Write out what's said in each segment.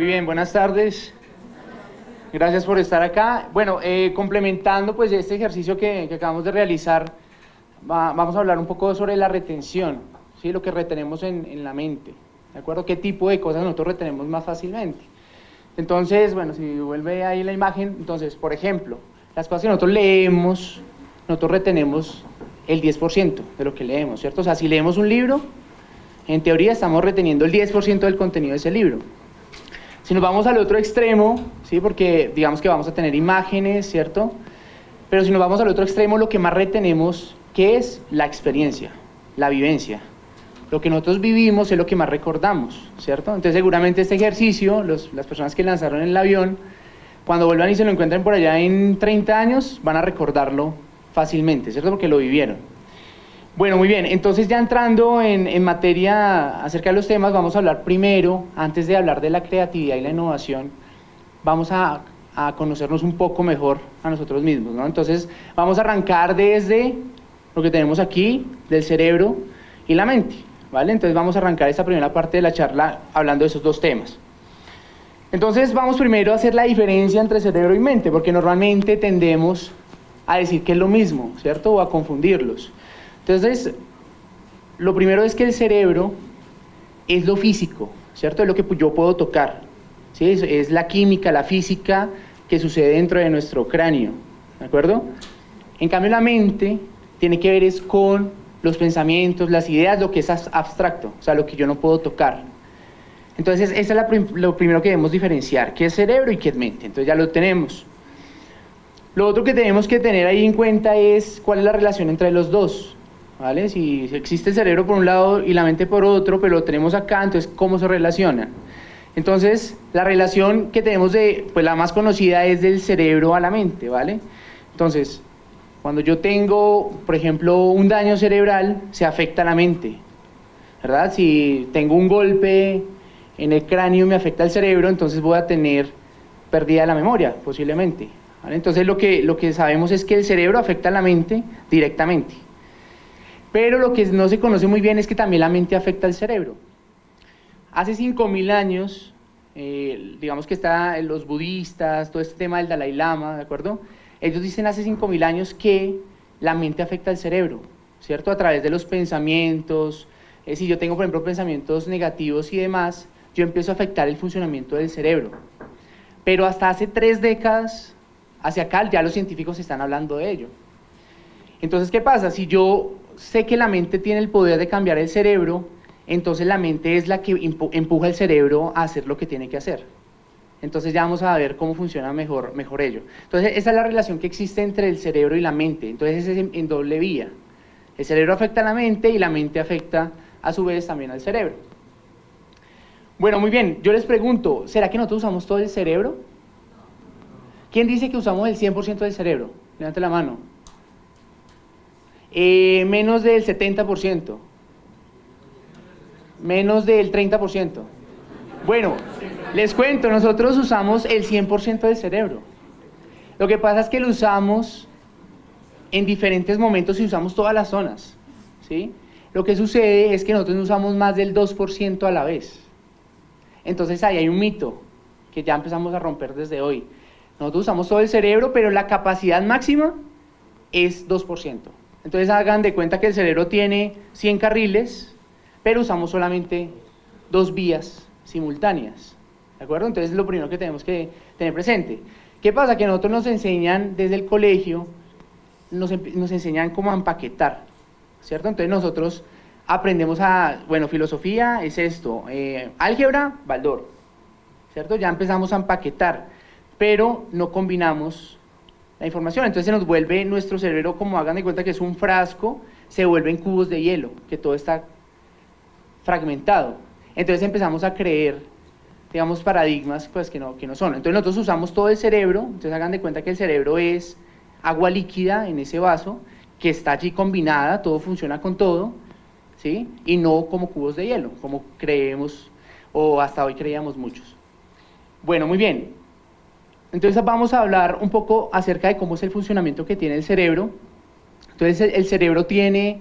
Muy bien, buenas tardes. Gracias por estar acá. Bueno, complementando pues este ejercicio que acabamos de realizar, vamos a hablar un poco sobre la retención, ¿sí? Lo que retenemos en la mente, ¿de acuerdo? ¿Qué tipo de cosas nosotros retenemos más fácilmente? Entonces, bueno, si vuelve ahí la imagen, entonces, por ejemplo, las cosas que nosotros leemos, nosotros retenemos el 10% de lo que leemos, ¿cierto? O sea, si leemos un libro, en teoría estamos reteniendo el 10% del contenido de ese libro. Si nos vamos al otro extremo, ¿sí? Porque digamos que vamos a tener imágenes, ¿cierto? Pero si nos vamos al otro extremo, lo que más retenemos, ¿qué es? La experiencia, la vivencia. Lo que nosotros vivimos es lo que más recordamos, ¿cierto? Entonces seguramente este ejercicio, las personas que lanzaron el avión, cuando vuelvan y se lo encuentren por allá en 30 años, van a recordarlo fácilmente, ¿cierto? Porque lo vivieron. Bueno, muy bien, entonces ya entrando en materia acerca de los temas, vamos a hablar primero, antes de hablar de la creatividad y la innovación, vamos a conocernos un poco mejor a nosotros mismos, ¿no? Entonces vamos a arrancar desde lo que tenemos aquí, del cerebro y la mente, ¿vale? Entonces vamos a arrancar esta primera parte de la charla hablando de esos dos temas. Entonces vamos primero a hacer la diferencia entre cerebro y mente, porque normalmente tendemos a decir que es lo mismo, ¿cierto? O a confundirlos. Entonces, lo primero es que el cerebro es lo físico, ¿cierto? Es lo que yo puedo tocar, ¿sí? Es la química, la física que sucede dentro de nuestro cráneo, ¿de acuerdo? En cambio, la mente tiene que ver es con los pensamientos, las ideas, lo que es abstracto, o sea, lo que yo no puedo tocar. Entonces, eso es lo primero que debemos diferenciar, qué es cerebro y qué es mente. Entonces, ya lo tenemos. Lo otro que tenemos que tener ahí en cuenta es cuál es la relación entre los dos. ¿Vale? Si existe el cerebro por un lado y la mente por otro, pero lo tenemos acá, entonces ¿cómo se relacionan? Entonces, la relación que tenemos pues la más conocida es del cerebro a la mente, ¿vale? Entonces, cuando yo tengo, por ejemplo, un daño cerebral, se afecta a la mente, ¿verdad? Si tengo un golpe en el cráneo y me afecta el cerebro, entonces voy a tener pérdida la memoria, posiblemente, ¿vale? Entonces, lo que sabemos es que el cerebro afecta a la mente directamente. Pero lo que no se conoce muy bien es que también la mente afecta al cerebro. Hace 5.000 años, digamos que están los budistas, todo este tema del Dalai Lama, ¿de acuerdo? Ellos dicen hace 5.000 años que la mente afecta al cerebro, ¿cierto? A través de los pensamientos. Si yo tengo, por ejemplo, pensamientos negativos y demás, yo empiezo a afectar el funcionamiento del cerebro. Pero hasta hace 3 décadas hacia acá ya los científicos están hablando de ello. Entonces, ¿qué pasa? Si yo sé que la mente tiene el poder de cambiar el cerebro, entonces la mente es la que empuja el cerebro a hacer lo que tiene que hacer. Entonces ya vamos a ver cómo funciona mejor ello. Entonces esa es la relación que existe entre el cerebro y la mente. Entonces es en doble vía. El cerebro afecta a la mente y la mente afecta a su vez también al cerebro. Bueno, muy bien, yo les pregunto, ¿será que nosotros usamos todo el cerebro? ¿Quién dice que usamos el 100% del cerebro? Levante la mano. Menos del 70%, menos del 30%. Bueno, les cuento, nosotros usamos el 100% del cerebro. Lo que pasa es que lo usamos en diferentes momentos y usamos todas las zonas, ¿sí? Lo que sucede es que nosotros no usamos más del 2% a la vez. Entonces ahí hay un mito que ya empezamos a romper desde hoy. Nosotros usamos todo el cerebro, pero la capacidad máxima es 2%. Entonces hagan de cuenta que el cerebro tiene 100 carriles, pero usamos solamente 2 vías simultáneas, ¿de acuerdo? Entonces es lo primero que tenemos que tener presente. ¿Qué pasa? Que nosotros nos enseñan desde el colegio, nos enseñan cómo a empaquetar, ¿cierto? Entonces nosotros aprendemos bueno, filosofía es esto, álgebra, Baldor, ¿cierto? Ya empezamos a empaquetar, pero no combinamos la información, entonces se nos vuelve nuestro cerebro, como hagan de cuenta que es un frasco, se vuelven cubos de hielo, que todo está fragmentado. Entonces empezamos a creer, digamos, paradigmas pues, que no son. Entonces nosotros usamos todo el cerebro, entonces hagan de cuenta que el cerebro es agua líquida en ese vaso, que está allí combinada, todo funciona con todo, ¿sí? Y no como cubos de hielo, como creemos, o hasta hoy creíamos muchos. Bueno, muy bien. Entonces vamos a hablar un poco acerca de cómo es el funcionamiento que tiene el cerebro. Entonces el cerebro tiene,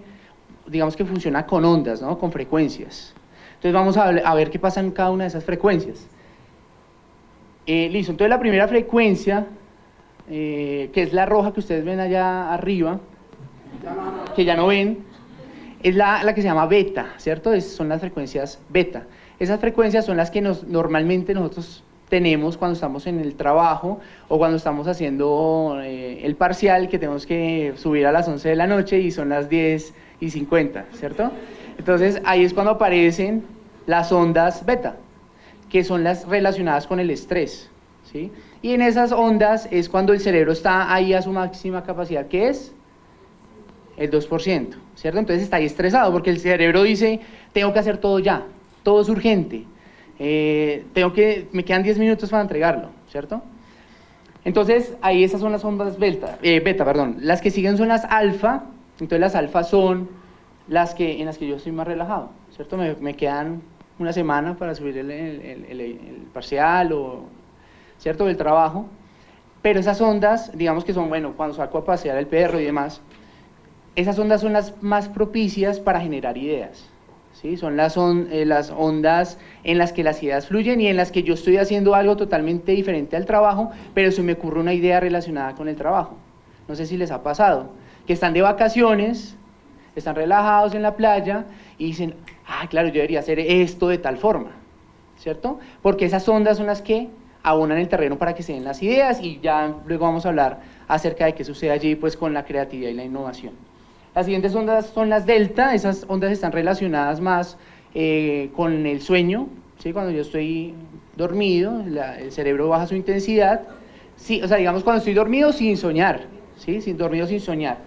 digamos que funciona con ondas, ¿no? Con frecuencias. Entonces vamos a ver qué pasa en cada una de esas frecuencias. Listo, entonces la primera frecuencia, que es la roja que ustedes ven allá arriba, que ya no ven, es la que se llama beta, ¿cierto? Son las frecuencias beta. Esas frecuencias son las que normalmente nosotros tenemos cuando estamos en el trabajo o cuando estamos haciendo el parcial, que tenemos que subir a las 11 de la noche y son las 10:50, ¿cierto? Entonces ahí es cuando aparecen las ondas beta, que son las relacionadas con el estrés, ¿sí? Y en esas ondas es cuando el cerebro está ahí a su máxima capacidad, que es el 2%, ¿cierto? Entonces está ahí estresado porque el cerebro dice, tengo que hacer todo ya, todo es urgente, me quedan 10 minutos para entregarlo, ¿cierto? Entonces ahí esas son las ondas beta, las que siguen son las alfa. Entonces las alfa son en las que yo estoy más relajado, ¿cierto? Me quedan una semana para subir el parcial ¿cierto? El trabajo, pero esas ondas, digamos que son, bueno, cuando saco a pasear el perro y demás, esas ondas son las más propicias para generar ideas, ¿sí? Son las ondas en las que las ideas fluyen y en las que yo estoy haciendo algo totalmente diferente al trabajo, pero se me ocurre una idea relacionada con el trabajo. No sé si les ha pasado, que están de vacaciones, están relajados en la playa y dicen, claro, yo debería hacer esto de tal forma, ¿cierto? Porque esas ondas son las que abonan el terreno para que se den las ideas y ya luego vamos a hablar acerca de qué sucede allí pues con la creatividad y la innovación. Las siguientes ondas son las delta. Esas ondas están relacionadas más con el sueño, ¿sí? Cuando yo estoy dormido, el cerebro baja su intensidad, sí, o sea, digamos cuando estoy dormido sin soñar, ¿sí? Dormido sin soñar.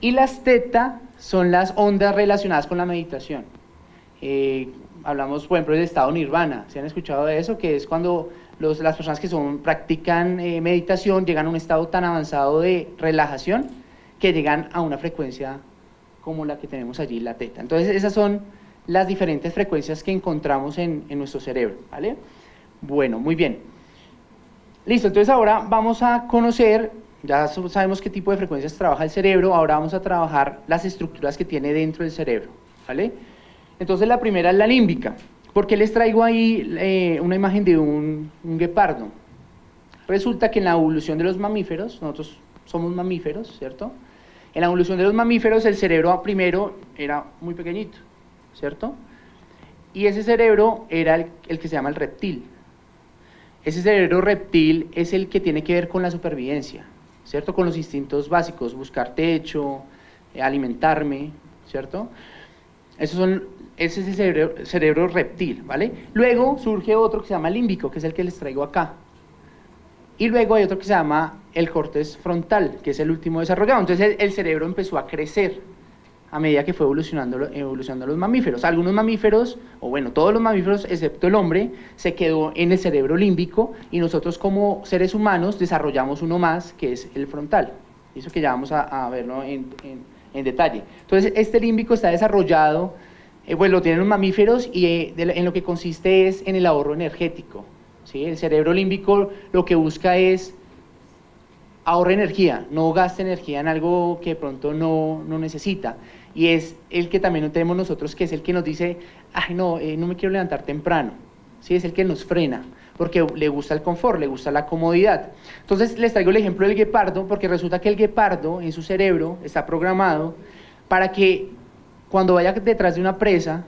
Y las teta son las ondas relacionadas con la meditación. Hablamos, por ejemplo, del estado nirvana. ¿Se han escuchado de eso? Que es cuando las personas que practican meditación llegan a un estado tan avanzado de relajación que llegan a una frecuencia como la que tenemos allí, la teta. Entonces esas son las diferentes frecuencias que encontramos en nuestro cerebro, ¿vale? Bueno, muy bien. Listo, entonces ahora vamos a conocer, ya sabemos qué tipo de frecuencias trabaja el cerebro, ahora vamos a trabajar las estructuras que tiene dentro del cerebro, ¿vale? Entonces la primera es la límbica. ¿Por qué les traigo ahí una imagen de un guepardo? Resulta que en la evolución de los mamíferos, nosotros somos mamíferos, ¿cierto? En la evolución de los mamíferos el cerebro primero era muy pequeñito, ¿cierto? Y ese cerebro era el que se llama el reptil. Ese cerebro reptil es el que tiene que ver con la supervivencia, ¿cierto? Con los instintos básicos, buscar techo, alimentarme, ¿cierto? Ese es el cerebro reptil, ¿vale? Luego surge otro que se llama límbico, que es el que les traigo acá. Y luego hay otro que se llama el córtex frontal, que es el último desarrollado. Entonces el cerebro empezó a crecer a medida que fue evolucionando los mamíferos. Algunos mamíferos, o bueno, todos los mamíferos, excepto el hombre, se quedó en el cerebro límbico y nosotros como seres humanos desarrollamos uno más, que es el frontal. Eso que ya vamos a verlo en detalle. Entonces este límbico está desarrollado, pues lo tienen los mamíferos y en lo que consiste es en el ahorro energético. ¿Sí? El cerebro límbico lo que busca es ahorrar energía, no gaste energía en algo que de pronto no necesita. Y es el que también tenemos nosotros, que es el que nos dice, no me quiero levantar temprano. ¿Sí? Es el que nos frena, porque le gusta el confort, le gusta la comodidad. Entonces les traigo el ejemplo del guepardo, porque resulta que el guepardo en su cerebro está programado para que cuando vaya detrás de una presa,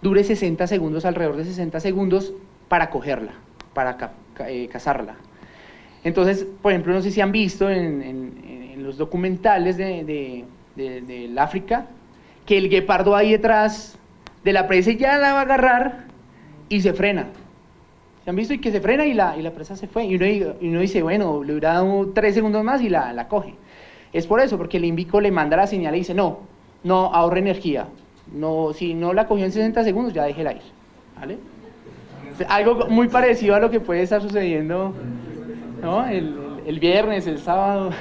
dure 60 segundos, alrededor de 60 segundos, para cogerla, para cazarla. Entonces, por ejemplo, no sé si han visto en los documentales del África, que el guepardo ahí detrás de la presa ya la va a agarrar y se frena. ¿Se han visto? Y que se frena y la presa se fue. Y uno dice, bueno, le hubiera dado 3 segundos más y la coge. Es por eso, porque el límbico le manda la señal y dice, no, ahorre energía. No, si no la cogió en 60 segundos, ya déjela ir. ¿Vale? Algo muy parecido a lo que puede estar sucediendo, ¿no? El viernes, el sábado.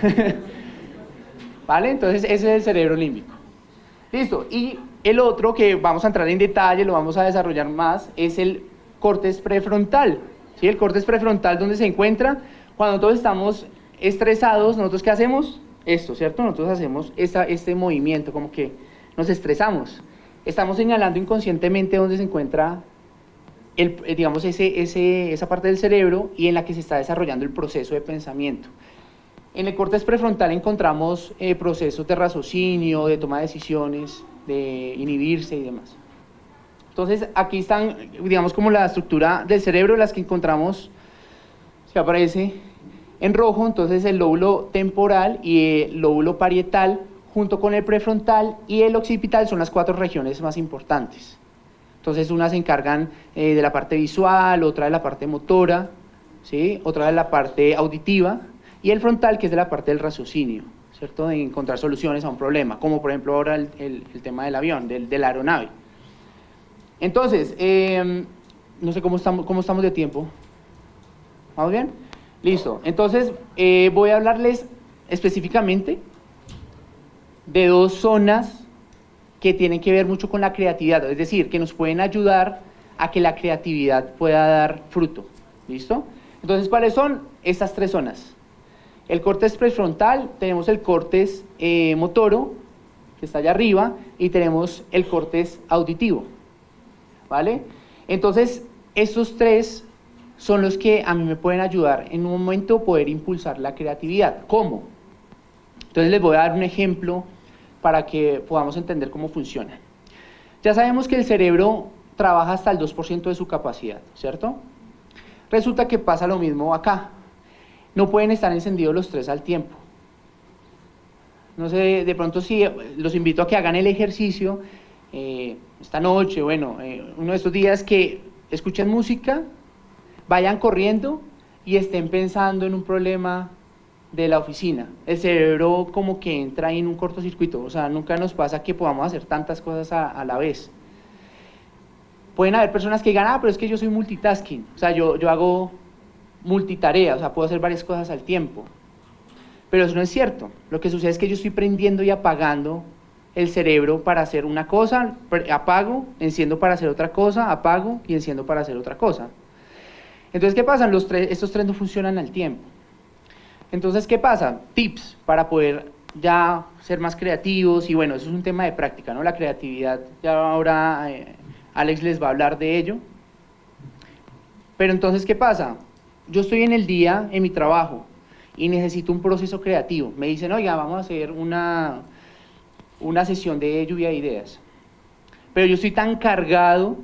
¿Vale? Entonces ese es el cerebro límbico. Listo. Y el otro que vamos a entrar en detalle, lo vamos a desarrollar más, es el córtex prefrontal. ¿Sí? El córtex prefrontal, ¿dónde se encuentra? Cuando todos estamos estresados, ¿nosotros qué hacemos? Esto, ¿cierto? Nosotros hacemos este movimiento, como que nos estresamos. Estamos señalando inconscientemente dónde se encuentra digamos, esa parte del cerebro y en la que se está desarrollando el proceso de pensamiento. En el córtex prefrontal encontramos procesos de raciocinio, de toma de decisiones, de inhibirse y demás. Entonces, aquí están, digamos, como la estructura del cerebro, las que encontramos, se aparece en rojo, entonces el lóbulo temporal y el lóbulo parietal, junto con el prefrontal y el occipital, son las 4 regiones más importantes. Entonces, unas se encargan de la parte visual, otra de la parte motora, ¿sí? Otra de la parte auditiva, y el frontal, que es de la parte del raciocinio, ¿cierto? De encontrar soluciones a un problema, como por ejemplo ahora el tema del avión, de la aeronave. Entonces, no sé cómo estamos de tiempo. ¿Vamos bien? Listo. Entonces, voy a hablarles específicamente de 2 zonas que tienen que ver mucho con la creatividad, es decir, que nos pueden ayudar a que la creatividad pueda dar fruto. ¿Listo? Entonces, ¿cuáles son estas 3 zonas? El córtex prefrontal, tenemos el córtex motoro, que está allá arriba, y tenemos el córtex auditivo. ¿Vale? Entonces, estos 3 son los que a mí me pueden ayudar en un momento a poder impulsar la creatividad. ¿Cómo? Entonces les voy a dar un ejemplo para que podamos entender cómo funciona. Ya sabemos que el cerebro trabaja hasta el 2% de su capacidad, ¿cierto? Resulta que pasa lo mismo acá. No pueden estar encendidos los 3 al tiempo. No sé, de pronto sí, los invito a que hagan el ejercicio esta noche, bueno, uno de estos días, que escuchen música, vayan corriendo y estén pensando en un problema de la oficina. El cerebro como que entra ahí en un cortocircuito, o sea, nunca nos pasa que podamos hacer tantas cosas a la vez. Pueden haber personas que digan, pero es que yo soy multitasking, o sea, yo hago multitarea, o sea, puedo hacer varias cosas al tiempo. Pero eso no es cierto. Lo que sucede es que yo estoy prendiendo y apagando el cerebro para hacer una cosa, apago, enciendo para hacer otra cosa, apago y enciendo para hacer otra cosa. Entonces, ¿qué pasa? Estos 3 no funcionan al tiempo. Entonces, ¿qué pasa? Tips para poder ya ser más creativos, y bueno, eso es un tema de práctica, ¿no? La creatividad, ya ahora Alex les va a hablar de ello. Pero entonces, ¿qué pasa? Yo estoy en el día, en mi trabajo, y necesito un proceso creativo. Me dicen, oiga, vamos a hacer una sesión de lluvia de ideas. Pero yo estoy tan cargado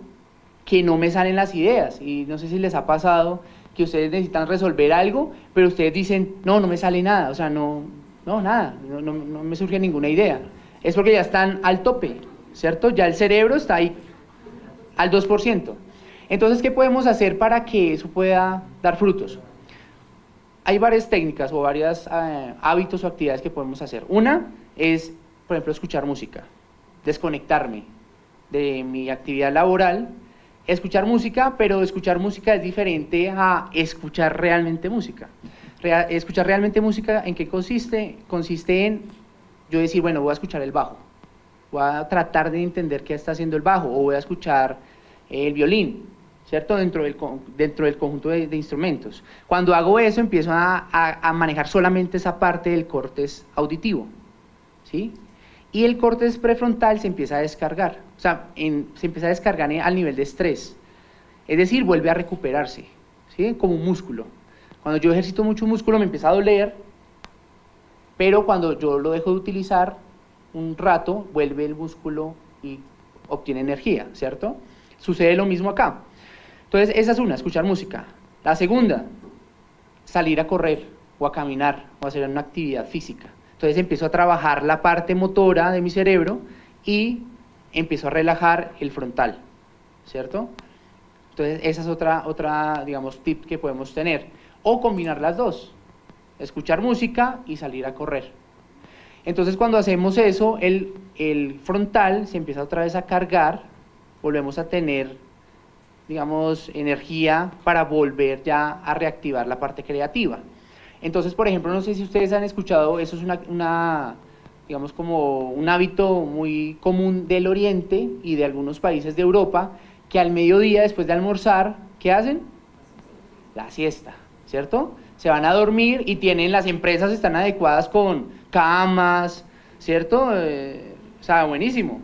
que no me salen las ideas, y no sé si les ha pasado que ustedes necesitan resolver algo, pero ustedes dicen, no me sale nada, o sea, nada, no me surge ninguna idea. Es porque ya están al tope, ¿cierto? Ya el cerebro está ahí al 2%. Entonces, ¿qué podemos hacer para que eso pueda dar frutos? Hay varias técnicas o varios hábitos o actividades que podemos hacer. Una es, por ejemplo, escuchar música, desconectarme de mi actividad laboral, escuchar música, pero escuchar música es diferente a escuchar realmente música. Escuchar realmente música, ¿en qué consiste? Consiste en yo decir, bueno, voy a escuchar el bajo, voy a tratar de entender qué está haciendo el bajo, o voy a escuchar el violín, ¿cierto? Dentro del conjunto de instrumentos. Cuando hago eso, empiezo a manejar solamente esa parte del córtex auditivo, ¿sí? Y el córtex prefrontal se empieza a descargar, o sea, se empieza a descargar al nivel de estrés, es decir, vuelve a recuperarse, ¿sí? Como un músculo. Cuando yo ejercito mucho músculo me empieza a doler, pero cuando yo lo dejo de utilizar un rato, vuelve el músculo y obtiene energía, ¿cierto? Sucede lo mismo acá. Entonces, esa es una, escuchar música. La segunda, salir a correr o a caminar o a hacer una actividad física. Entonces empiezo a trabajar la parte motora de mi cerebro y empiezo a relajar el frontal, ¿cierto? Entonces esa es otra, digamos, tip que podemos tener. O combinar las dos, escuchar música y salir a correr. Entonces cuando hacemos eso, el frontal se empieza otra vez a cargar, volvemos a tener, digamos, energía para volver ya a reactivar la parte creativa. Entonces, por ejemplo, no sé si ustedes han escuchado, eso es digamos, como un hábito muy común del Oriente y de algunos países de Europa, que al mediodía, después de almorzar, ¿qué hacen? La siesta, ¿cierto? Se van a dormir y las empresas están adecuadas con camas, ¿cierto? O sea, buenísimo.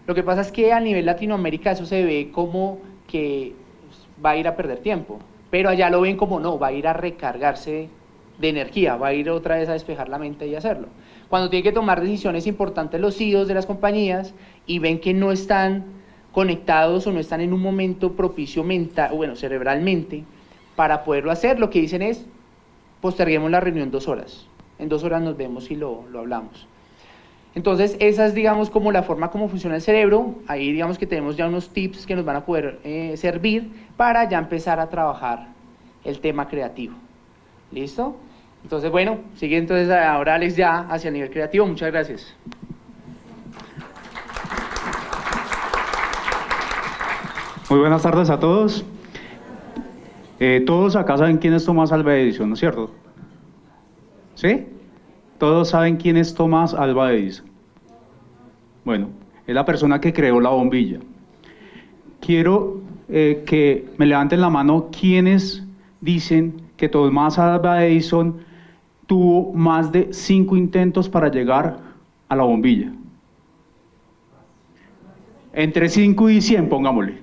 Lo que pasa es que a nivel Latinoamérica eso se ve como que va a ir a perder tiempo, pero allá lo ven como no, va a ir a recargarse de energía, va a ir otra vez a despejar la mente y hacerlo. Cuando tienen que tomar decisiones importantes los CEOs de las compañías y ven que no están conectados o no están en un momento propicio mental, bueno, cerebralmente, para poderlo hacer, lo que dicen es, posterguemos la reunión 2 horas. En 2 horas nos vemos y lo hablamos. Entonces, esa es, digamos, como la forma como funciona el cerebro. Ahí, digamos, que tenemos ya unos tips que nos van a poder servir para ya empezar a trabajar el tema creativo. ¿Listo? Entonces, bueno, sigue entonces ahora Alex ya hacia el nivel creativo. Muchas gracias. Muy buenas tardes a todos. Todos acá saben quién es Tomás Alva Edison, ¿no es cierto? ¿Sí? Todos saben quién es Tomás Alva Edison. Bueno, es la persona que creó la bombilla. Quiero que me levanten la mano quienes dicen que Tomás Alva Edison tuvo más de 5 intentos para llegar a la bombilla. Entre 5 y 100, pongámosle.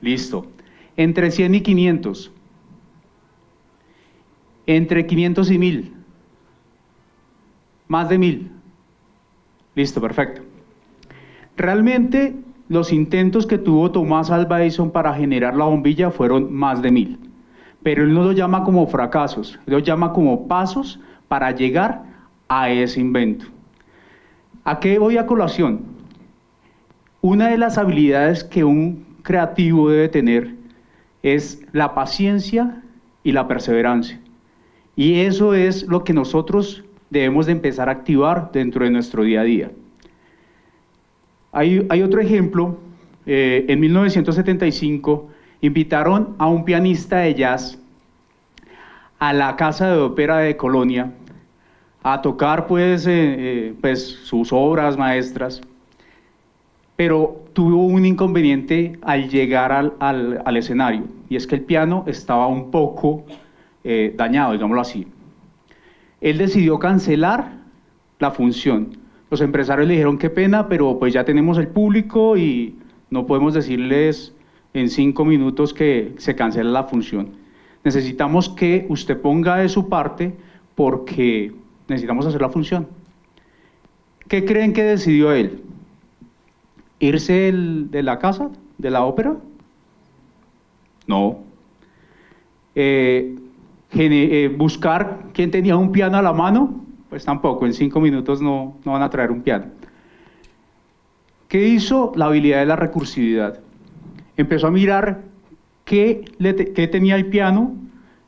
Listo. Entre 100 y 500. Entre 500 y 1000. Más de 1000. Listo, perfecto. Realmente los intentos que tuvo Tomás Alva Edison para generar la bombilla fueron más de 1000. Pero él no lo llama como fracasos, él lo llama como pasos para llegar a ese invento. ¿A qué voy a colación? Una de las habilidades que un creativo debe tener es la paciencia y la perseverancia. Y eso es lo que nosotros debemos de empezar a activar dentro de nuestro día a día. Hay otro ejemplo. En 1975 invitaron a un pianista de jazz a la Casa de Ópera de Colonia a tocar pues sus obras maestras, pero tuvo un inconveniente al llegar al escenario, y es que el piano estaba un poco dañado, digámoslo así. Él decidió cancelar la función. Los empresarios le dijeron qué pena, pero pues ya tenemos el público y no podemos decirles en 5 minutos que se cancela la función. Necesitamos que usted ponga de su parte porque necesitamos hacer la función. ¿Qué creen que decidió él? ¿Irse de la casa, de la ópera? No. ¿Buscar quién tenía un piano a la mano? Pues tampoco, en 5 minutos no van a traer un piano. ¿Qué hizo? La habilidad de la recursividad. Empezó a mirar qué tenía el piano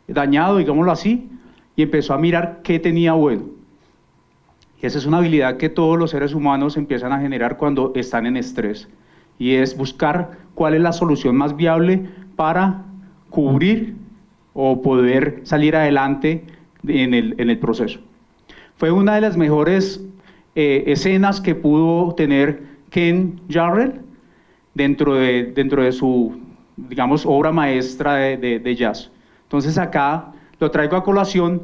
dañado, digámoslo así, y empezó a mirar qué tenía bueno. Y esa es una habilidad que todos los seres humanos empiezan a generar cuando están en estrés, y es buscar cuál es la solución más viable para cubrir o poder salir adelante en el proceso. Fue una de las mejores escenas que pudo tener Ken Jarrell dentro de su, digamos, obra maestra de jazz. Entonces acá lo traigo a colación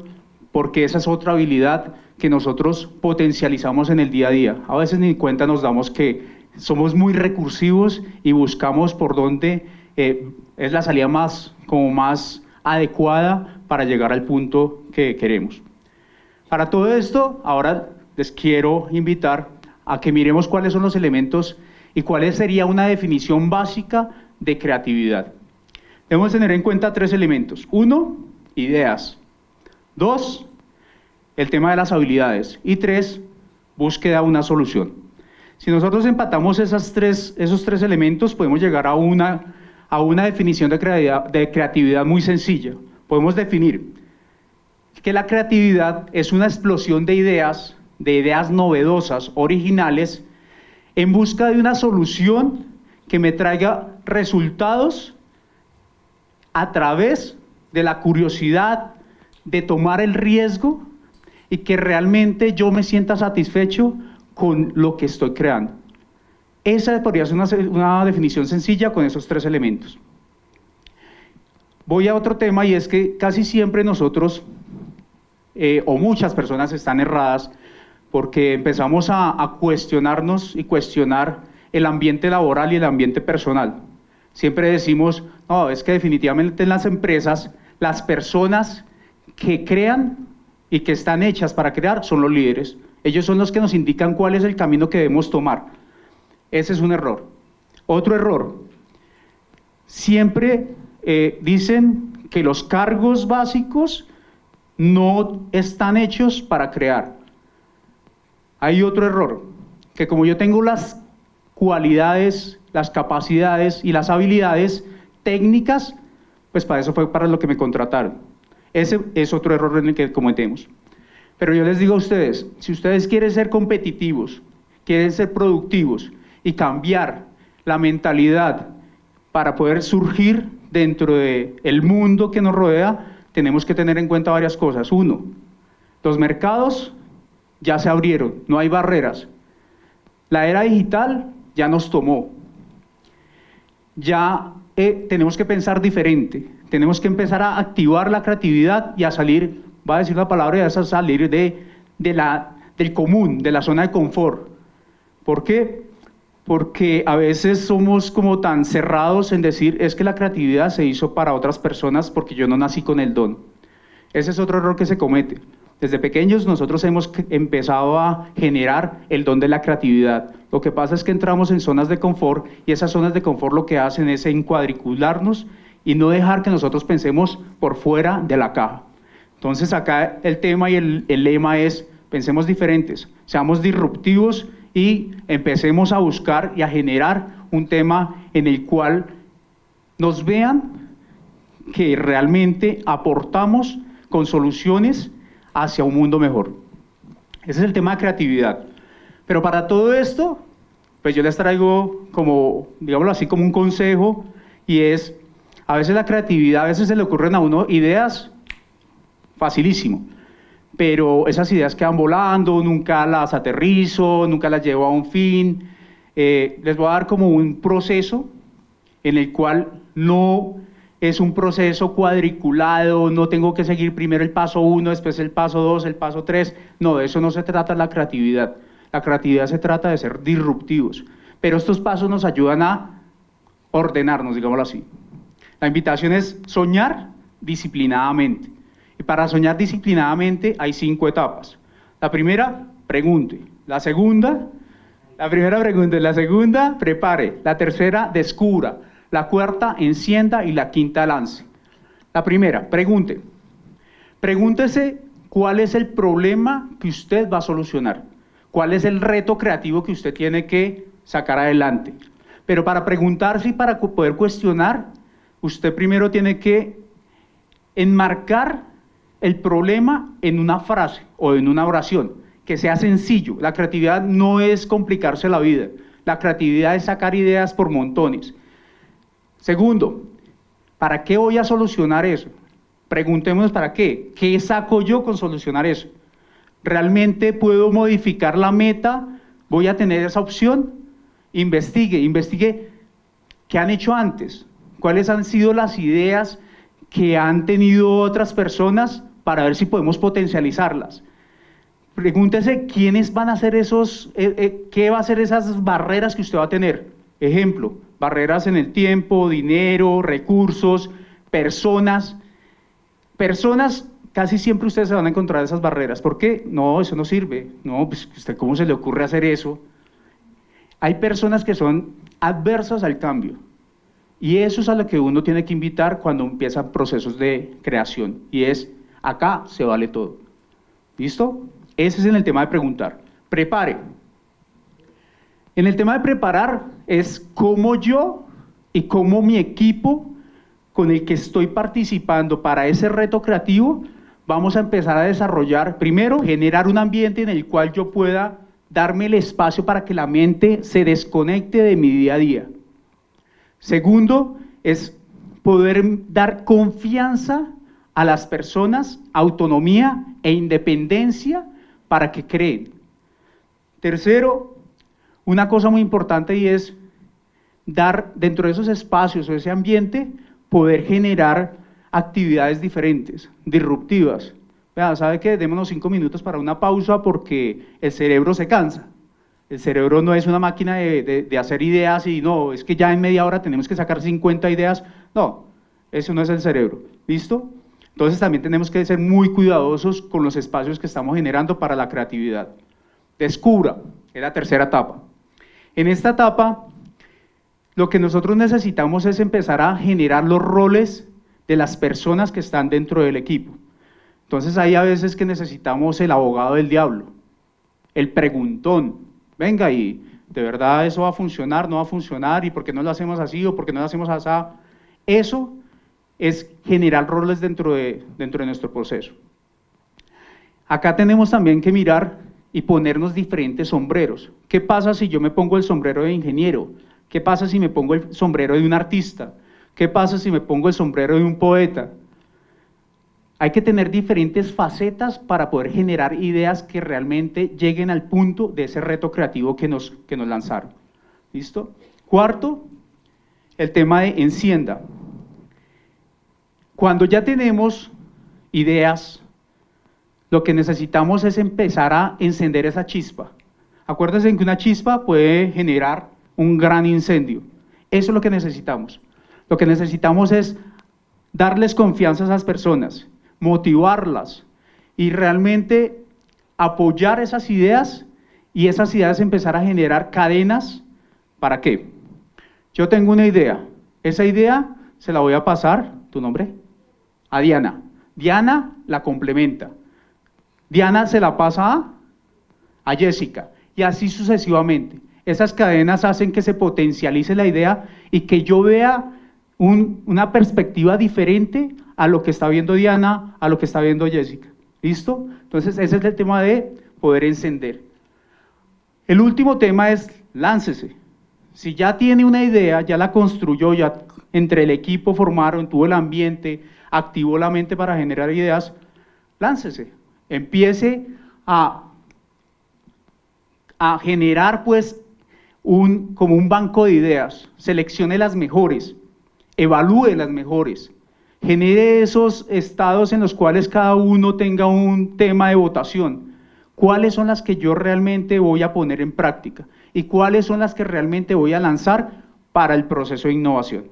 porque esa es otra habilidad que nosotros potencializamos en el día a día. A veces ni cuenta nos damos que somos muy recursivos y buscamos por dónde es la salida más adecuada para llegar al punto que queremos. Para todo esto, ahora les quiero invitar a que miremos cuáles son los elementos y cuál sería una definición básica de creatividad. Debemos tener en cuenta 3 elementos. 1, ideas. 2, el tema de las habilidades. Y 3, búsqueda de una solución. Si nosotros empatamos esos tres elementos, podemos llegar a una definición de creatividad muy sencilla. Podemos definir que la creatividad es una explosión de ideas novedosas, originales, en busca de una solución que me traiga resultados a través de la curiosidad, de tomar el riesgo y que realmente yo me sienta satisfecho con lo que estoy creando. Esa podría ser una definición sencilla con esos 3 elementos. Voy a otro tema, y es que casi siempre nosotros, o muchas personas están erradas, porque empezamos a cuestionarnos y cuestionar el ambiente laboral y el ambiente personal. siempre decimos, no, es que definitivamente en las empresas, las personas que crean y que están hechas para crear son los líderes. Ellos son los que nos indican cuál es el camino que debemos tomar. Ese es un error. Otro error. Siempre dicen que los cargos básicos no están hechos para crear. Hay otro error, que como yo tengo las cualidades, las capacidades y las habilidades técnicas, pues para eso fue para lo que me contrataron. Ese es otro error en el que cometemos. Pero yo les digo a ustedes, si ustedes quieren ser competitivos, quieren ser productivos y cambiar la mentalidad para poder surgir dentro del mundo que nos rodea, tenemos que tener en cuenta varias cosas. Uno, los mercados ya se abrieron, no hay barreras. La era digital ya nos tomó. Ya tenemos que pensar diferente, tenemos que empezar a activar la creatividad y a salir, va a decir la palabra, a salir del común, de la zona de confort. ¿Por qué? Porque a veces somos como tan cerrados en decir, es que la creatividad se hizo para otras personas porque yo no nací con el don. Ese es otro error que se comete. Desde pequeños nosotros hemos empezado a generar el don de la creatividad. Lo que pasa es que entramos en zonas de confort y esas zonas de confort lo que hacen es encuadricularnos y no dejar que nosotros pensemos por fuera de la caja. Entonces acá el tema y el lema es, pensemos diferentes, seamos disruptivos y empecemos a buscar y a generar un tema en el cual nos vean que realmente aportamos con soluciones hacia un mundo mejor. Ese es el tema de creatividad. Pero para todo esto, pues yo les traigo como, digámoslo así, como un consejo, y es, a veces la creatividad, a veces se le ocurren a uno ideas facilísimo, pero esas ideas quedan volando, nunca las aterrizo, nunca las llevo a un fin. Les voy a dar como un proceso en el cual no es un proceso cuadriculado, no tengo que seguir primero el paso 1, después el paso 2, el paso 3. No, de eso no se trata la creatividad. La creatividad se trata de ser disruptivos. Pero estos pasos nos ayudan a ordenarnos, digámoslo así. La invitación es soñar disciplinadamente. Y para soñar disciplinadamente hay 5 etapas. La primera, pregunte. La primera pregunte. La segunda, prepare. La tercera, descubra. La cuarta, encienda, y la quinta, lance. La primera, pregunte. Pregúntese cuál es el problema que usted va a solucionar. ¿Cuál es el reto creativo que usted tiene que sacar adelante? Pero para preguntarse y para poder cuestionar, usted primero tiene que enmarcar el problema en una frase o en una oración, que sea sencillo. La creatividad no es complicarse la vida. La creatividad es sacar ideas por montones. Segundo, ¿para qué voy a solucionar eso? Preguntémonos para qué. ¿Qué saco yo con solucionar eso? ¿Realmente puedo modificar la meta? ¿Voy a tener esa opción? Investigue qué han hecho antes, cuáles han sido las ideas que han tenido otras personas para ver si podemos potencializarlas. Pregúntese quiénes van a ser qué va a ser esas barreras que usted va a tener. Ejemplo, barreras en el tiempo, dinero, recursos, personas. Personas, casi siempre ustedes se van a encontrar esas barreras. ¿Por qué? No, eso no sirve. No, pues usted, ¿cómo se le ocurre hacer eso? Hay personas que son adversas al cambio. Y eso es a lo que uno tiene que invitar cuando empiezan procesos de creación. Y es, acá se vale todo. ¿Listo? Ese es en el tema de preguntar. Prepare. En el tema de preparar es cómo yo y cómo mi equipo con el que estoy participando para ese reto creativo, vamos a empezar a desarrollar, primero, generar un ambiente en el cual yo pueda darme el espacio para que la mente se desconecte de mi día a día. Segundo, es poder dar confianza a las personas, autonomía e independencia para que creen. Tercero, una cosa muy importante, y es dar dentro de esos espacios o ese ambiente, poder generar actividades diferentes, disruptivas. Vean, ¿sabe qué? Démonos 5 minutos para una pausa porque el cerebro se cansa. El cerebro no es una máquina de hacer ideas y no, es que ya en media hora tenemos que sacar 50 ideas. No, eso no es el cerebro. ¿Listo? Entonces también tenemos que ser muy cuidadosos con los espacios que estamos generando para la creatividad. Descubra, es la tercera etapa. En esta etapa, lo que nosotros necesitamos es empezar a generar los roles de las personas que están dentro del equipo. Entonces hay a veces que necesitamos el abogado del diablo, el preguntón. Venga, y ¿de verdad eso va a funcionar? ¿No va a funcionar? ¿Y por qué no lo hacemos así o por qué no lo hacemos así? Eso es generar roles dentro de nuestro proceso. Acá tenemos también que mirar y ponernos diferentes sombreros. ¿Qué pasa si yo me pongo el sombrero de ingeniero? ¿Qué pasa si me pongo el sombrero de un artista? ¿Qué pasa si me pongo el sombrero de un poeta? Hay que tener diferentes facetas para poder generar ideas que realmente lleguen al punto de ese reto creativo que nos lanzaron. ¿Listo? Cuarto, el tema de encienda. Cuando ya tenemos ideas, lo que necesitamos es empezar a encender esa chispa. Acuérdense que una chispa puede generar un gran incendio. Eso es lo que necesitamos. Lo que necesitamos es darles confianza a esas personas, motivarlas y realmente apoyar esas ideas y esas ideas empezar a generar cadenas. ¿Para qué? Yo tengo una idea. Esa idea se la voy a pasar, ¿tu nombre? A Diana. Diana la complementa. Diana se la pasa a Jessica y así sucesivamente. Esas cadenas hacen que se potencialice la idea y que yo vea una perspectiva diferente a lo que está viendo Diana, a lo que está viendo Jessica. ¿Listo? Entonces ese es el tema de poder encender. El último tema es láncese. Si ya tiene una idea, ya la construyó, ya entre el equipo formaron, tuvo el ambiente, activó la mente para generar ideas, láncese. Empiece a generar pues como un banco de ideas, seleccione las mejores, evalúe las mejores, genere esos estados en los cuales cada uno tenga un tema de votación. ¿Cuáles son las que yo realmente voy a poner en práctica? ¿Y cuáles son las que realmente voy a lanzar para el proceso de innovación?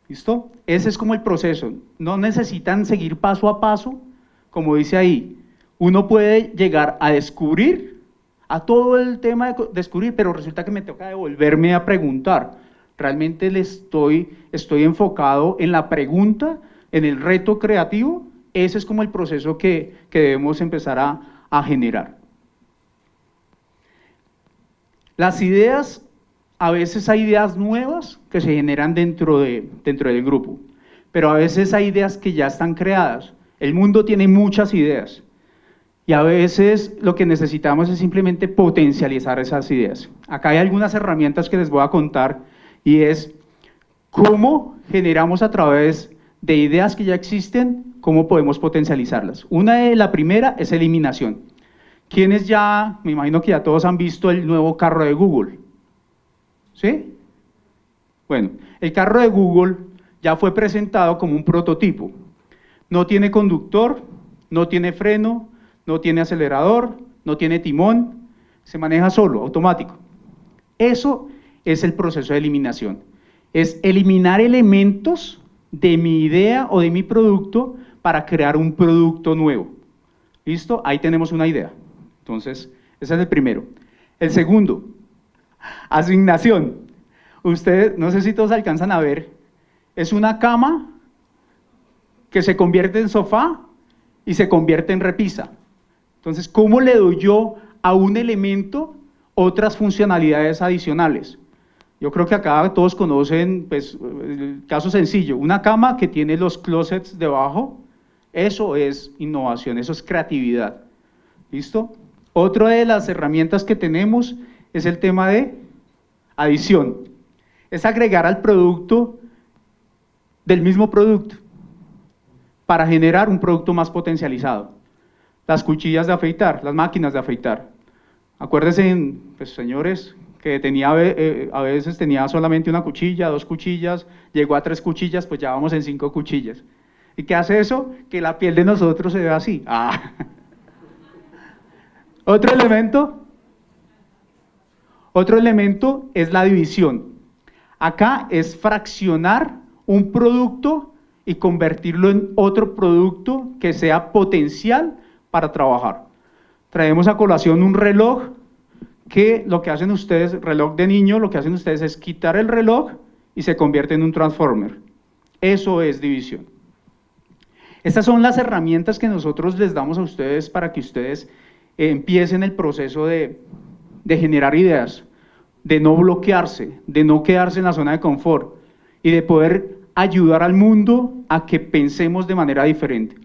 ¿Listo? Ese es como el proceso. No necesitan seguir paso a paso, como dice ahí. Uno puede llegar a descubrir, a todo el tema de descubrir, pero resulta que me toca devolverme a preguntar. Realmente estoy enfocado en la pregunta, en el reto creativo. Ese es como el proceso que debemos empezar a generar. Las ideas, a veces hay ideas nuevas que se generan dentro del grupo, pero a veces hay ideas que ya están creadas. El mundo tiene muchas ideas y a veces lo que necesitamos es simplemente potencializar esas ideas. Acá hay algunas herramientas que les voy a contar y es cómo generamos a través de ideas que ya existen, cómo podemos potencializarlas. La primera es eliminación. ¿Quiénes ya, me imagino que ya todos han visto el nuevo carro de Google? ¿Sí? Bueno, el carro de Google ya fue presentado como un prototipo. No tiene conductor, no tiene freno, no tiene acelerador, no tiene timón, se maneja solo, automático. Eso es el proceso de eliminación. Es eliminar elementos de mi idea o de mi producto para crear un producto nuevo. ¿Listo? Ahí tenemos una idea. Entonces, ese es el primero. El segundo, asignación. Ustedes, no sé si todos alcanzan a ver, es una cama que se convierte en sofá y se convierte en repisa. Entonces, ¿cómo le doy yo a un elemento otras funcionalidades adicionales? Yo creo que acá todos conocen, pues, el caso sencillo, una cama que tiene los closets debajo, eso es innovación, eso es creatividad. ¿Listo? Otra de las herramientas que tenemos es el tema de adición. Es agregar al producto del mismo producto para generar un producto más potencializado. Las cuchillas de afeitar, las máquinas de afeitar. Acuérdense, pues, señores, que a veces tenía solamente una cuchilla, 2 cuchillas, llegó a 3 cuchillas, pues ya vamos en 5 cuchillas. ¿Y qué hace eso? Que la piel de nosotros se ve así. Otro elemento, Otro elemento es la división. Acá es fraccionar un producto y convertirlo en otro producto que sea potencial para trabajar. Traemos a colación un reloj que lo que hacen ustedes, reloj de niño, lo que hacen ustedes es quitar el reloj y se convierte en un transformer. Eso es división. Estas son las herramientas que nosotros les damos a ustedes para que ustedes empiecen el proceso de generar ideas, de no bloquearse, de no quedarse en la zona de confort y de poder ayudar al mundo a que pensemos de manera diferente.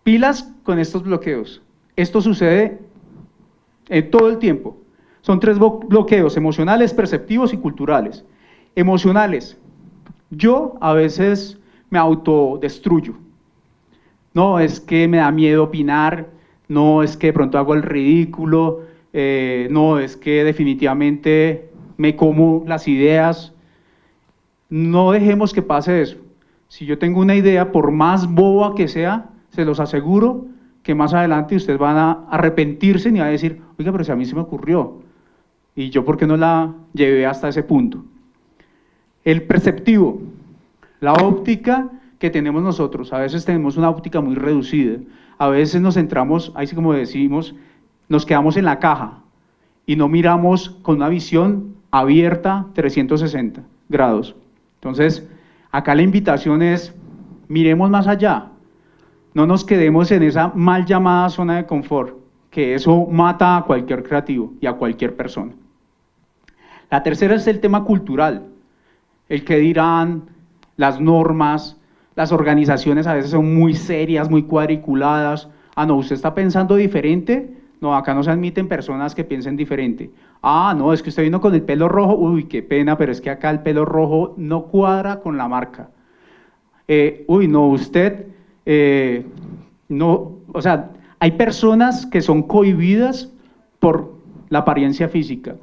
Pilas con estos bloqueos. Esto sucede todo el tiempo. Son 3 bloqueos: emocionales, perceptivos y culturales. Emocionales. Yo a veces me autodestruyo. No, es que me da miedo opinar, no, es que de pronto hago el ridículo, no, es que definitivamente me como las ideas. No dejemos que pase eso. Si yo tengo una idea, por más boba que sea, se los aseguro que más adelante ustedes van a arrepentirse y van a decir, oiga, pero si a mí se me ocurrió, y yo por qué no la llevé hasta ese punto. El perceptivo, la óptica que tenemos nosotros, a veces tenemos una óptica muy reducida, a veces nos centramos, ahí sí como decimos, nos quedamos en la caja y no miramos con una visión abierta 360 grados. Entonces, acá la invitación es, miremos más allá, no nos quedemos en esa mal llamada zona de confort, que eso mata a cualquier creativo y a cualquier persona. La tercera es el tema cultural, el que dirán, las normas, las organizaciones a veces son muy serias, muy cuadriculadas. Ah, no, usted está pensando diferente. No, acá no se admiten personas que piensen diferente. Ah, no, es que usted vino con el pelo rojo. Uy, qué pena, pero es que acá el pelo rojo no cuadra con la marca. Uy, no, usted, no, o sea, hay personas que son cohibidas por la apariencia física.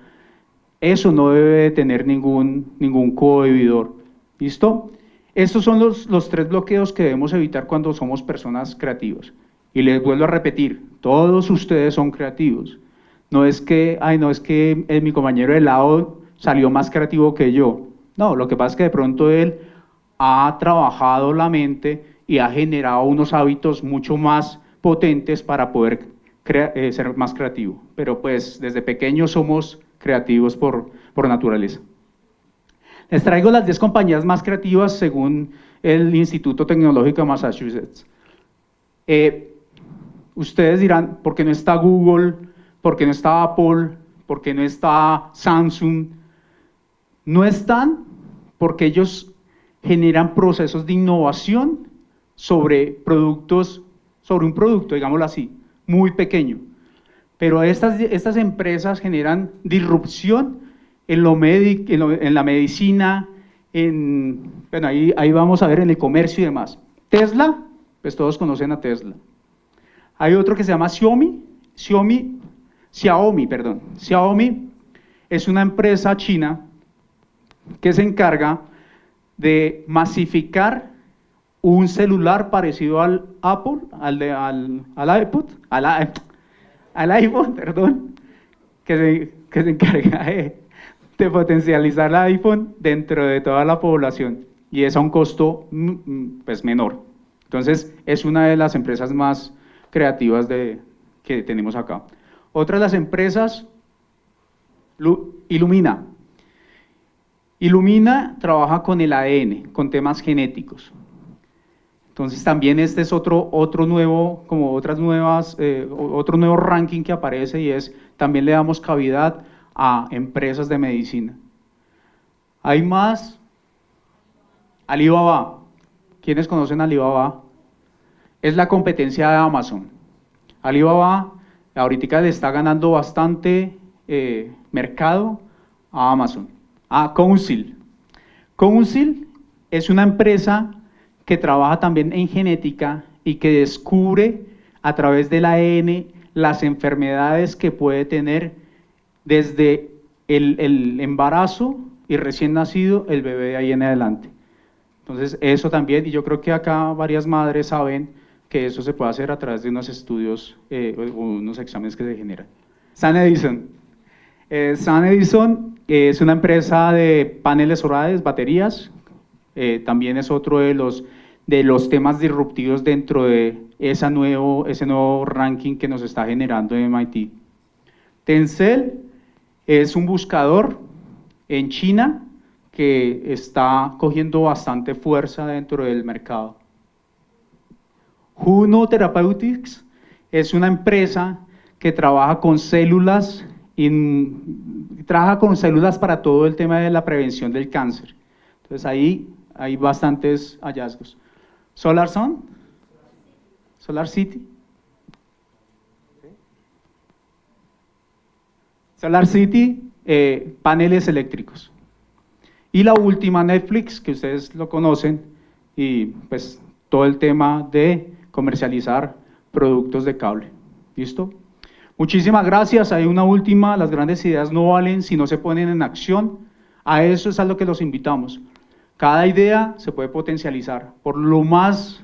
Eso no debe tener ningún cohibidor. ¿Listo? Estos son los 3 bloqueos que debemos evitar cuando somos personas creativas. Y les vuelvo a repetir, todos ustedes son creativos. No es que, ay, no es que mi compañero de lado salió más creativo que yo. No, lo que pasa es que de pronto él ha trabajado la mente y ha generado unos hábitos mucho más potentes para poder ser más creativo. Pero pues desde pequeños somos creativos por naturaleza. Les traigo las 10 compañías más creativas según el Instituto Tecnológico de Massachusetts. Ustedes dirán, ¿por qué no está Google? ¿Por qué no está Apple? ¿Por qué no está Samsung? No están porque ellos generan procesos de innovación sobre productos, sobre un producto, digámoslo así, muy pequeño. Pero estas empresas generan disrupción en la medicina, bueno, ahí vamos a ver en el comercio y demás. Tesla, pues todos conocen a Tesla. Hay otro que se llama Xiaomi, Xiaomi es una empresa china que se encarga de masificar un celular parecido al Apple, al iPhone, perdón, que se encarga de potencializar el iPhone dentro de toda la población y es a un costo pues menor. Entonces es una de las empresas más creativas que tenemos acá. Otra de las empresas, Illumina. Illumina trabaja con el ADN, con temas genéticos. Entonces también este es otro nuevo, como otro nuevo ranking que aparece y es, también le damos cavidad a empresas de medicina. Hay más, Alibaba. ¿Quiénes conocen Alibaba? Es la competencia de Amazon. Alibaba ahorita le está ganando bastante mercado a Amazon. Council. Council es una empresa que trabaja también en genética y que descubre a través del ADN las enfermedades que puede tener desde el embarazo y recién nacido el bebé de ahí en adelante. Entonces eso también, y yo creo que acá varias madres saben que eso se puede hacer a través de unos estudios o unos exámenes que se generan. Sam Edison. Sun Edison es una empresa de paneles solares, baterías. También es otro de los temas disruptivos dentro de ese nuevo ranking que nos está generando MIT. Tencel es un buscador en China que está cogiendo bastante fuerza dentro del mercado. Juno Therapeutics es una empresa que trabaja con células para todo el tema de la prevención del cáncer. Entonces ahí hay bastantes hallazgos. SolarSun, SolarCity. SolarCity, paneles eléctricos. Y la última, Netflix, que ustedes lo conocen, y pues todo el tema de comercializar productos de cable. ¿Listo? Muchísimas gracias. Hay una última, las grandes ideas no valen si no se ponen en acción. A eso es a lo que los invitamos. Cada idea se puede potencializar, por lo más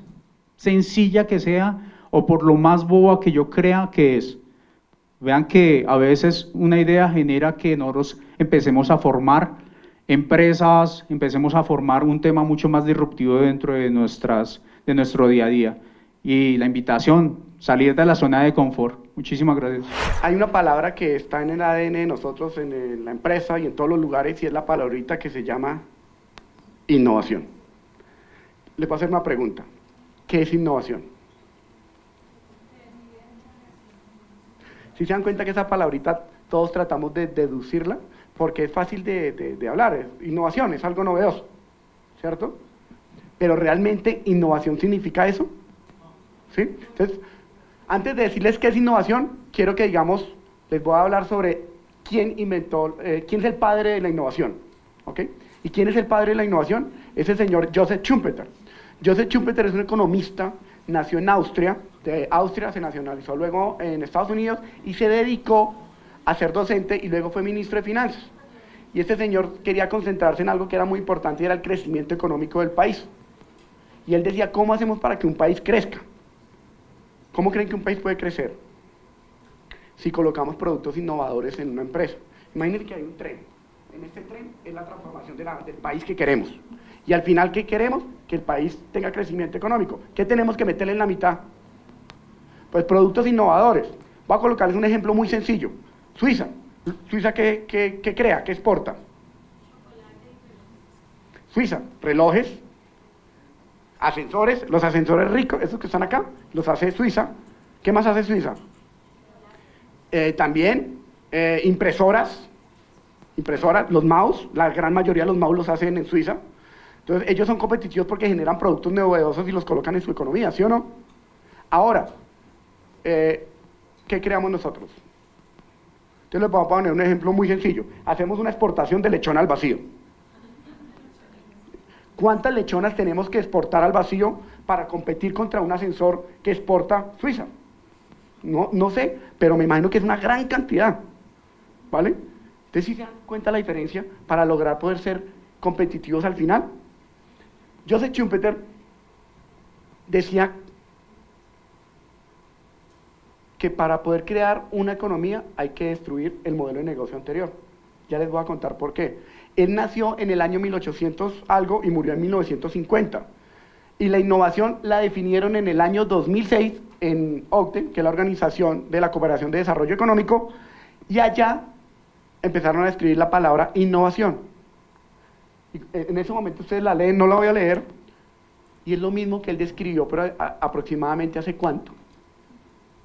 sencilla que sea o por lo más boba que yo crea que es. Vean que a veces una idea genera que nosotros empecemos a formar empresas, empecemos a formar un tema mucho más disruptivo dentro de nuestro día a día. Y la invitación, salir de la zona de confort. Muchísimas gracias. Hay una palabra que está en el ADN de nosotros, en la empresa y en todos los lugares, y es la palabrita que se llama innovación. Le puedo hacer una pregunta. ¿Qué es innovación? Si se dan cuenta que esa palabrita todos tratamos de deducirla, porque es fácil de hablar. Innovación es algo novedoso, ¿cierto? Pero realmente innovación significa eso, ¿sí? Entonces, antes de decirles qué es innovación, quiero que digamos, les voy a hablar sobre quién es el padre de la innovación, ¿ok? ¿Y quién es el padre de la innovación? Es el señor Joseph Schumpeter. Joseph Schumpeter es un economista, nació en Austria, de Austria se nacionalizó luego en Estados Unidos y se dedicó a ser docente y luego fue ministro de Finanzas. Y este señor quería concentrarse en algo que era muy importante y era el crecimiento económico del país. Y él decía, ¿cómo hacemos para que un país crezca? ¿Cómo creen que un país puede crecer? Si colocamos productos innovadores en una empresa. Imagínense que hay un tren. En este tren es la transformación del país que queremos. Y al final, ¿qué queremos? Que el país tenga crecimiento económico. ¿Qué tenemos que meterle en la mitad? Pues productos innovadores. Voy a colocarles un ejemplo muy sencillo. Suiza. ¿Suiza qué crea? ¿Qué exporta? Suiza, relojes, ascensores, los ascensores ricos, esos que están acá, los hace Suiza. ¿Qué más hace Suiza? También impresoras, los mouse, la gran mayoría de los mouse los hacen en Suiza. Entonces ellos son competitivos porque generan productos novedosos y los colocan en su economía, ¿sí o no? Ahora, ¿qué creamos nosotros? Entonces les voy a poner un ejemplo muy sencillo. Hacemos una exportación de lechón al vacío. ¿Cuántas lechonas tenemos que exportar al vacío para competir contra un ascensor que exporta Suiza? No sé, pero me imagino que es una gran cantidad, ¿vale? Entonces, ¿sí se dan cuenta la diferencia para lograr poder ser competitivos al final? Joseph Schumpeter decía que para poder crear una economía hay que destruir el modelo de negocio anterior. Ya les voy a contar por qué. Él nació en el año 1800 algo y murió en 1950. Y la innovación la definieron en el año 2006 en OCDE, que es la Organización de la Cooperación de Desarrollo Económico, y allá empezaron a escribir la palabra innovación. Y en ese momento ustedes la leen, no la voy a leer, y es lo mismo que él describió, pero aproximadamente ¿hace cuánto?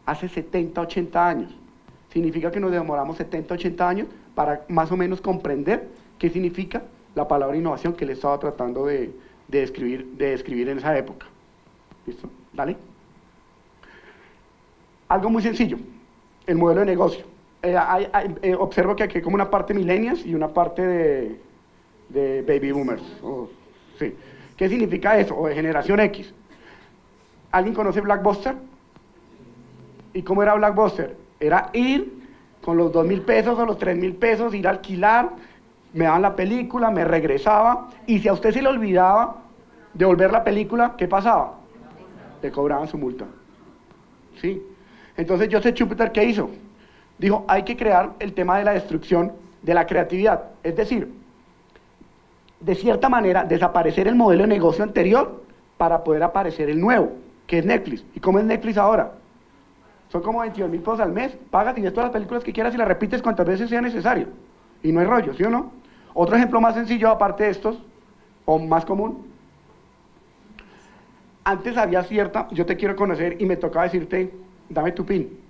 Hace 70, 80 años. Significa que nos demoramos 70, 80 años para más o menos comprender qué significa la palabra innovación que él estaba tratando de describir en esa época. ¿Listo? ¿Dale? Algo muy sencillo, el modelo de negocio. Observo que aquí hay como una parte millennials y una parte de baby boomers. Sí. ¿Qué significa eso? O de generación X. ¿Alguien conoce Blockbuster? ¿Y cómo era Blockbuster? Era ir con los 2.000 pesos o los 3.000 pesos, ir a alquilar, me daban la película, me regresaba, y si a usted se le olvidaba devolver la película, ¿qué pasaba? Le cobraban su multa. ¿Sí? Entonces Joseph Schumpeter, ¿qué hizo? Dijo, hay que crear el tema de la destrucción de la creatividad. Es decir, de cierta manera, desaparecer el modelo de negocio anterior para poder aparecer el nuevo, que es Netflix. ¿Y cómo es Netflix ahora? Son como 22.000 pesos al mes, pagas y ves todas las películas que quieras y las repites cuantas veces sea necesario. Y no hay rollo, ¿sí o no? Otro ejemplo más sencillo, aparte de estos, o más común. Antes había cierta, yo te quiero conocer y me tocaba decirte, dame tu PIN.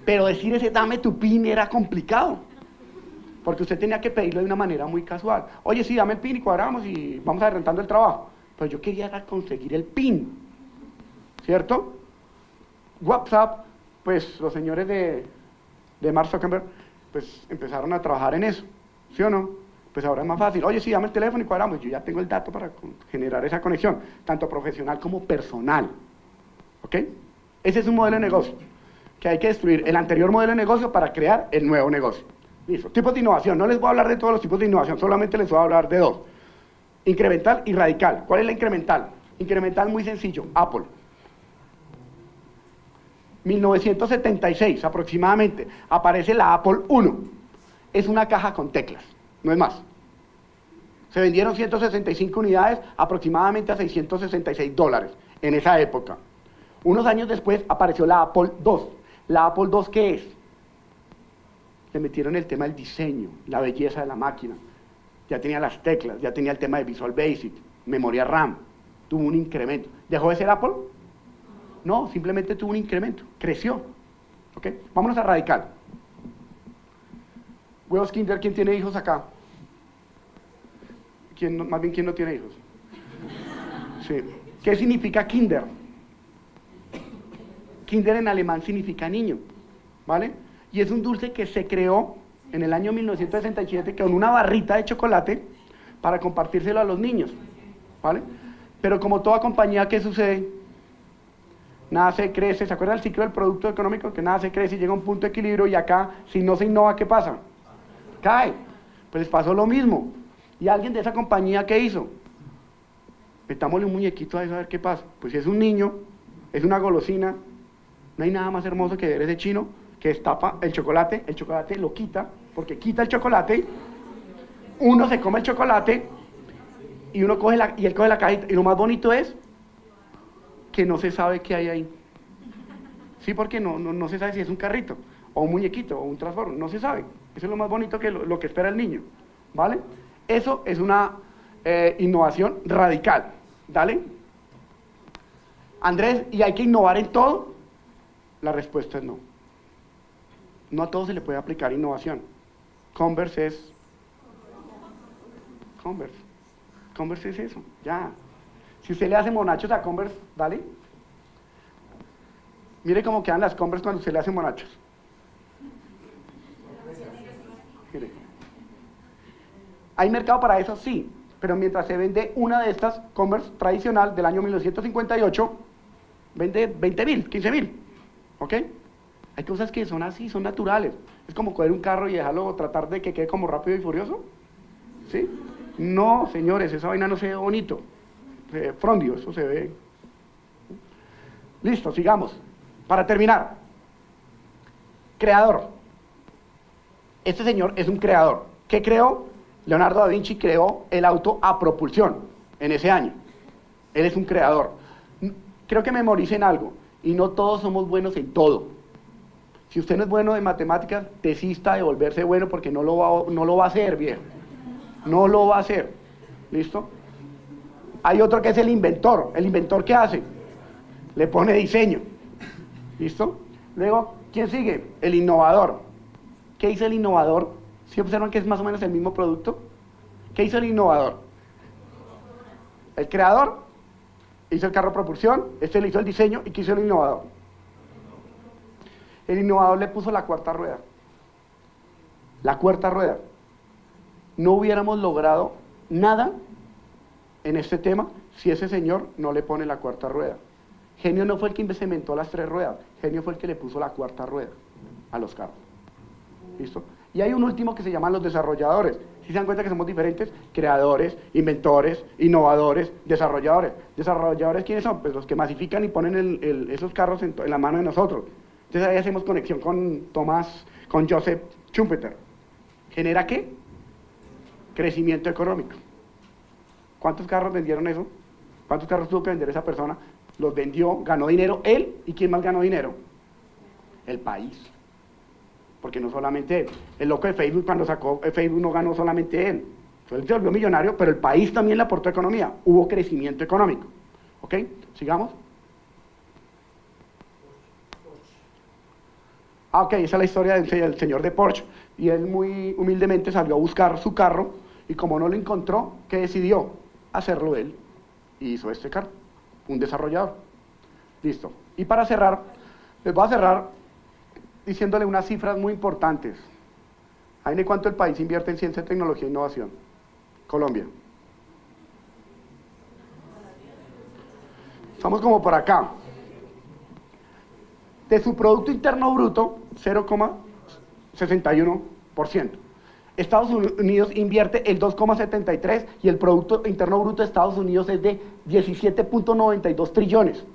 Pero decir ese dame tu PIN era complicado. Porque usted tenía que pedirlo de una manera muy casual. Oye, sí, dame el PIN y cuadramos y vamos adelantando el trabajo. Pero yo quería era conseguir el PIN. ¿Cierto? WhatsApp, pues los señores de Mark Zuckerberg, pues empezaron a trabajar en eso. ¿Sí o no? Pues ahora es más fácil. Oye, sí, dame el teléfono y cuadramos. Yo ya tengo el dato para generar esa conexión, tanto profesional como personal. ¿Ok? Ese es un modelo de negocio, que hay que destruir el anterior modelo de negocio para crear el nuevo negocio. Listo. Tipos de innovación. No les voy a hablar de todos los tipos de innovación, solamente les voy a hablar de dos. Incremental y radical. ¿Cuál es la incremental? Incremental muy sencillo. Apple. 1976 aproximadamente, aparece la Apple I. Es una caja con teclas, no es más. Se vendieron 165 unidades, aproximadamente a $666 en esa época. Unos años después apareció la Apple II. ¿La Apple II qué es? Le metieron el tema del diseño, la belleza de la máquina. Ya tenía las teclas, ya tenía el tema de Visual Basic, memoria RAM. Tuvo un incremento. ¿Dejó de ser Apple? No, simplemente tuvo un incremento, creció. ¿Ok? Vámonos a radical. Huevos Kinder, ¿quién tiene hijos acá? Más bien, ¿quién no tiene hijos? Sí. ¿Qué significa Kinder? Kinder en alemán significa niño, ¿vale? Y es un dulce que se creó en el año 1967 con una barrita de chocolate para compartírselo a los niños, ¿vale? Pero como toda compañía, ¿qué sucede? Nace, crece, ¿se acuerdan del ciclo del producto económico? Que nace, crece y llega a un punto de equilibrio y acá, si no se innova, ¿qué pasa? Cae. Pues les pasó lo mismo. ¿Y alguien de esa compañía qué hizo? Metámosle un muñequito a eso a ver qué pasa. Pues si es un niño, es una golosina, no hay nada más hermoso que ver ese chino que destapa el chocolate lo quita, porque quita el chocolate, uno se come el chocolate y uno coge él coge la cajita, y lo más bonito es que no se sabe qué hay ahí. Sí, porque no se sabe si es un carrito, o un muñequito, o un transformo, no se sabe. Eso es lo más bonito que lo que espera el niño, ¿vale? Eso es una innovación radical, ¿dale? Andrés, ¿y hay que innovar en todo? La respuesta es no. No a todo se le puede aplicar innovación. Converse es eso, ya. Si usted le hace monachos a Converse, ¿vale? Mire cómo quedan las Converse cuando usted le hace monachos. Mire. ¿Hay mercado para eso? Sí. Pero mientras se vende una de estas Converse tradicional del año 1958, vende 20.000, 15.000. ¿Ok? Hay cosas que son así, son naturales. Es como coger un carro y dejarlo, tratar de que quede como rápido y furioso. ¿Sí? No, señores, esa vaina no se ve bonito. Frondio, eso se ve. Listo, sigamos. Para terminar. Creador. Este señor es un creador. ¿Qué creó? Leonardo da Vinci creó el auto a propulsión en ese año. Él es un creador. Creo que memoricen algo. Y no todos somos buenos en todo. Si usted no es bueno de matemáticas, desista de volverse bueno porque no lo va a hacer, viejo. No lo va a hacer. ¿Listo? Hay otro que es el inventor. ¿El inventor qué hace? Le pone diseño. ¿Listo? Luego, ¿quién sigue? El innovador. ¿Qué hizo el innovador? ¿Sí observan que es más o menos el mismo producto? ¿Qué hizo el innovador? El creador hizo el carro a propulsión, este le hizo el diseño, ¿y qué hizo el innovador? El innovador le puso la cuarta rueda. La cuarta rueda. No hubiéramos logrado nada en este tema si ese señor no le pone la cuarta rueda. Genio no fue el que se inventó las tres ruedas, Genio fue el que le puso la cuarta rueda a los carros. ¿Listo? Y hay un último que se llaman los desarrolladores. ¿Sí se dan cuenta que somos diferentes? Creadores, inventores, innovadores, desarrolladores. ¿Desarrolladores quiénes son? Pues los que masifican y ponen esos carros en la mano de nosotros. Entonces ahí hacemos conexión con Joseph Schumpeter. ¿Genera qué? Crecimiento económico. ¿Cuántos carros vendieron eso? ¿Cuántos carros tuvo que vender esa persona? Los vendió, ganó dinero él, ¿y quién más ganó dinero? El país. Porque no solamente él. El loco de Facebook, cuando sacó Facebook, no ganó solamente él. Él se volvió millonario, pero el país también le aportó economía. Hubo crecimiento económico. ¿Ok? Sigamos. Ok, esa es la historia del señor de Porsche. Y él muy humildemente salió a buscar su carro, y como no lo encontró, ¿qué decidió? Hacerlo él. Y hizo este carro. Un desarrollador. Listo. Y para cerrar, les voy a cerrar diciéndole unas cifras muy importantes. ¿Saben cuánto el país invierte en ciencia, tecnología e innovación? Colombia. Estamos como por acá. De su Producto Interno Bruto, 0,61%. Estados Unidos invierte el 2,73% y el Producto Interno Bruto de Estados Unidos es de 17.92 trillones.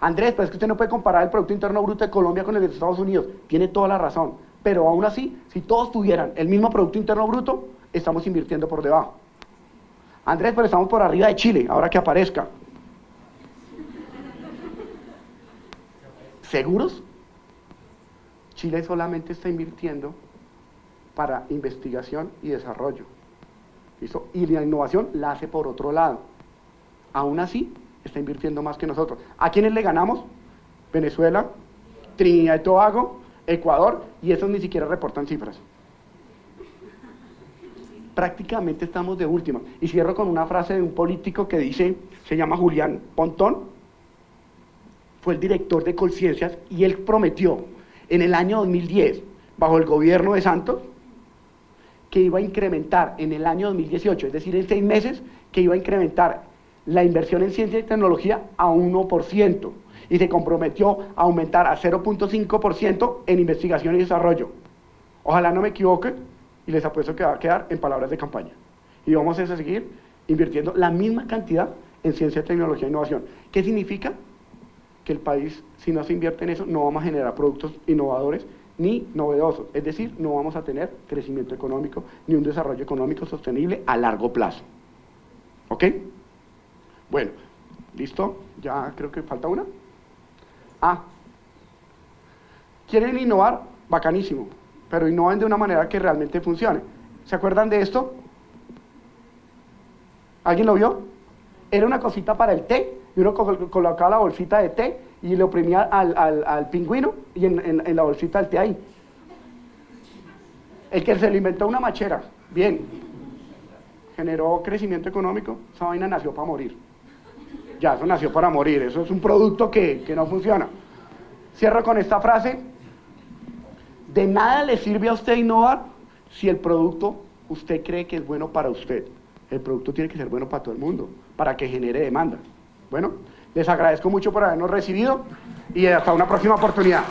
Andrés, pero es que usted no puede comparar el Producto Interno Bruto de Colombia con el de Estados Unidos. Tiene toda la razón. Pero aún así, si todos tuvieran el mismo Producto Interno Bruto, estamos invirtiendo por debajo. Andrés, pero estamos por arriba de Chile, ahora que aparezca. ¿Seguros? Chile solamente está invirtiendo para investigación y desarrollo. ¿Listo? Y la innovación la hace por otro lado. Aún así, está invirtiendo más que nosotros. ¿A quiénes le ganamos? Venezuela, Trinidad y Tobago, Ecuador, y esos ni siquiera reportan cifras. Prácticamente estamos de última. Y cierro con una frase de un político que dice, se llama Julián Pontón, fue el director de Colciencias, y él prometió en el año 2010, bajo el gobierno de Santos, que iba a incrementar en el año 2018, es decir, en 6 meses, que iba a incrementar la inversión en ciencia y tecnología a 1%, y se comprometió a aumentar a 0.5% en investigación y desarrollo. Ojalá no me equivoque, y les apuesto que va a quedar en palabras de campaña. Y vamos a seguir invirtiendo la misma cantidad en ciencia, tecnología e innovación. ¿Qué significa? Que el país, si no se invierte en eso, no vamos a generar productos innovadores ni novedosos. Es decir, no vamos a tener crecimiento económico ni un desarrollo económico sostenible a largo plazo. ¿Ok? Bueno, ¿listo? Ya creo que falta una. ¿Quieren innovar? Bacanísimo. Pero innoven de una manera que realmente funcione. ¿Se acuerdan de esto? ¿Alguien lo vio? Era una cosita para el té, y uno colocaba la bolsita de té y le oprimía al pingüino y en la bolsita del té ahí. El que se le inventó una machera, bien, generó crecimiento económico, esa vaina nació para morir. Ya, eso nació para morir, eso es un producto que no funciona. Cierro con esta frase: de nada le sirve a usted innovar si el producto usted cree que es bueno para usted. El producto tiene que ser bueno para todo el mundo, para que genere demanda. Bueno, les agradezco mucho por habernos recibido y hasta una próxima oportunidad.